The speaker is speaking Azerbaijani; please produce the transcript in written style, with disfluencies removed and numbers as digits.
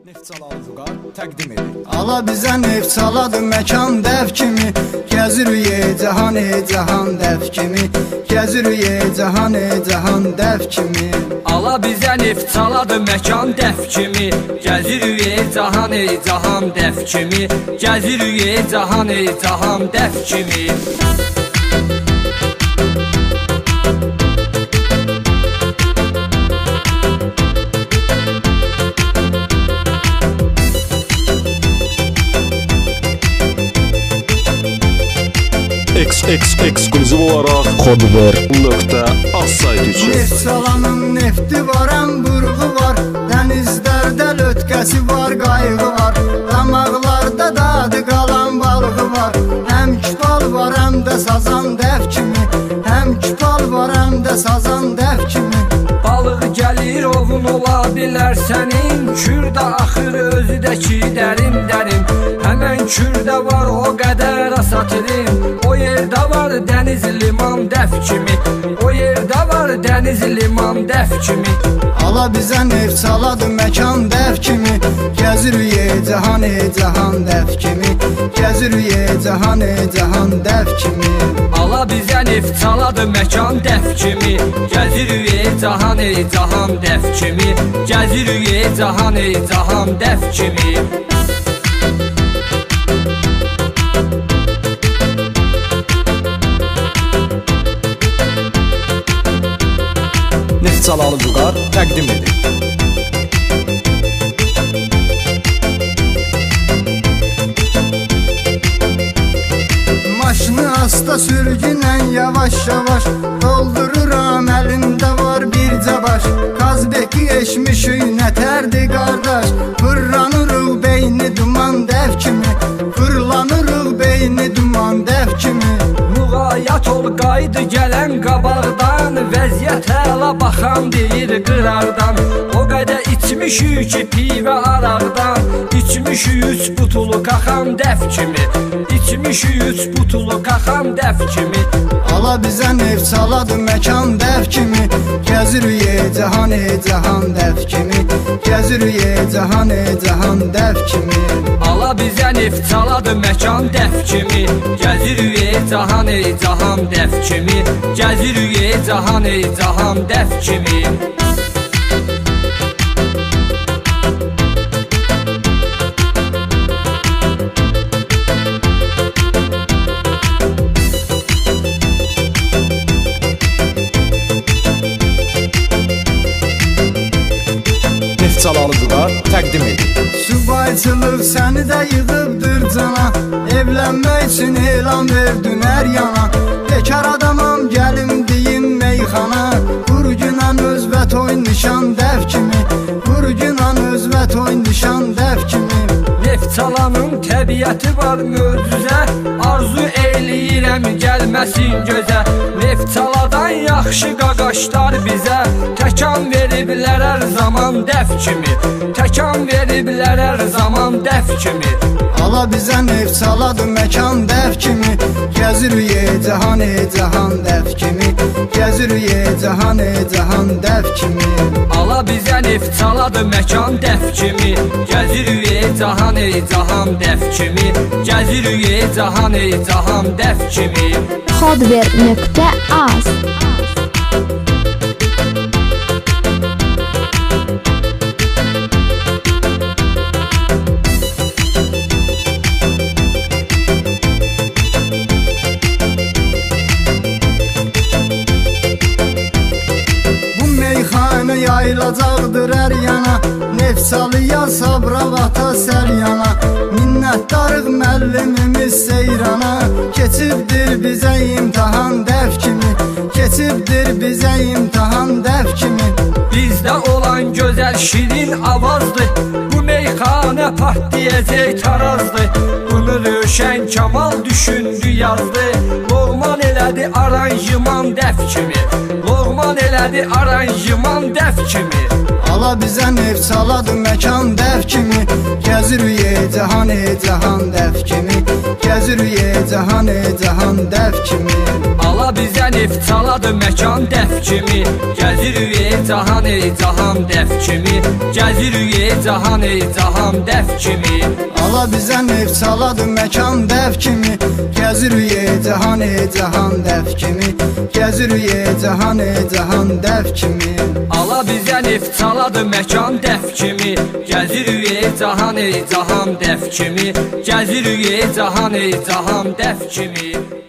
Neftçalalı Vüqar təqdim edir. Ala bizə neftçaladı məkan dəv kimi, gəzirik cahan cahan dəv kimi, gəzirik cahan cahan dəv kimi. Ala bizə neftçaladı məkan dəf kimi, gəzirik cahan cahan dəf kimi, gəzirik cahan cahan dəf kimi. Ekskluziv olaraq Kodver.az saytı üçün. Neftçalanın nefti var, burğu var, dənizlərdə lötkəsi var, qayığı var, damaqlarda dadı qalan balığı var. Həm küpal var, həm də sazan dəv kimi, həm küpal var, həm də sazan dəv kimi. Balıq gəlir ovun ola bilər sənin, kürdə axır özüdəki dərin dərin. Həmən kürdə var o qədər asatırım, o yerdə var dəniz liman dəf kimi, o yerdə var dəniz liman dəf kimi. Ala bizə neftçaladı məkan dəv kimi, gəzirik cahan cahan dəv kimi, gəzirik cahan cahan dəv kimi. Ala bizə neftçaladı məkan dəf kimi, gəzirik cahan cahan dəf kimi, gəzirik cahan cahan dəf kimi. Neftçalalı Vüqar təqdim edir. Maşını asta sürgünən yavaş yavaş, doldururam əlimdə var bircə baş. Kazbeki eşmişik nətərdi qardaş, fırlanırıq beyni duman dəv kimi, fırlanırıq beyni duman dəv kimi. Müğayət ol qaydı gələn qabaqdan, vəziyyət hələ baxan deyir qırardan. O qədər içmişik ki pivə araqdan, içmişik üç butulu qaxan dəf kimi, içmişik üç butulu qaxan dəf kimi. Ala bizə neftçaladı məkan dəv kimi, gəzirik cahan cahan dəv kimi, gəzirik cahan cahan dəv kimi. Ala bizə neftçaladı məkan dəf kimi, gəzirik cahan cahan dəf kimi, gəzirik cahan cahan dəf kimi. Neftçalalı Vüqar təqdim edir. Subayçılıq səni də yığıbdır cana, evlənmək üçün elan verdin hər yana. Bekar adamam gəlim deyim meyxana, vurgunan özbət oyn nişan dəv kimi, vurgunan özbət oyn nişan dəv kimi. Neftçalanın təbiəti var möcüzə, arzu eyləyirəm gəlməsin gözə. Neftçaladan yaxşı qaqaşlar bizə, təkan veriblər hər zaman dəf kimi, təkan veriblər hər zaman dəf kimi. Ala bizə neftçaladı məkan dəv kimi, gəzirik cahan cahan dəv kimi, gəzirik cahan cahan dəv kimi. Ala bizə neftçaladı məkan dəf kimi, gəzirik cahan cahan dəf kimi, gəzirik cahan cahan dəf kimi. Kodver.az Yayılacaqdır hər yana, neftçalıya sabra vata sər yana. Minnətdarıq müəllimimiz seyrana, keçibdir bizə imtahan dəv kimi, keçibdir bizə imtahan dəv kimi. Bizdə olan gözəl şirin avazdır, bu meyxanə partiyəcək tarazdır. Bunu Rövşən Kamal düşündü yazdı, Loğman elədi aranjman dəf kimi, Loğman elədi aranjman dəf kimi. Ala bizə neftçaladı məkan dəv kimi, gəzirik cahan cahan dəv kimi, gəzirik cahan cahan dəv kimi. Ala bizə neft çaladı məkan dəf kimi. Gəzirik ey cahan dəf kimi. Gəzirik ey cahan dəf kimi. Ala bizə neft çaladı məkan dəf kimi. Gəzirik ey cahan dəf kimi. Gəzirik ey cahan dəf kimi. Ala bizə neft çaladı məkan dəf kimi. Gəzirik ey cahan dəf kimi. Gəzirik ey cahan dəf kimi.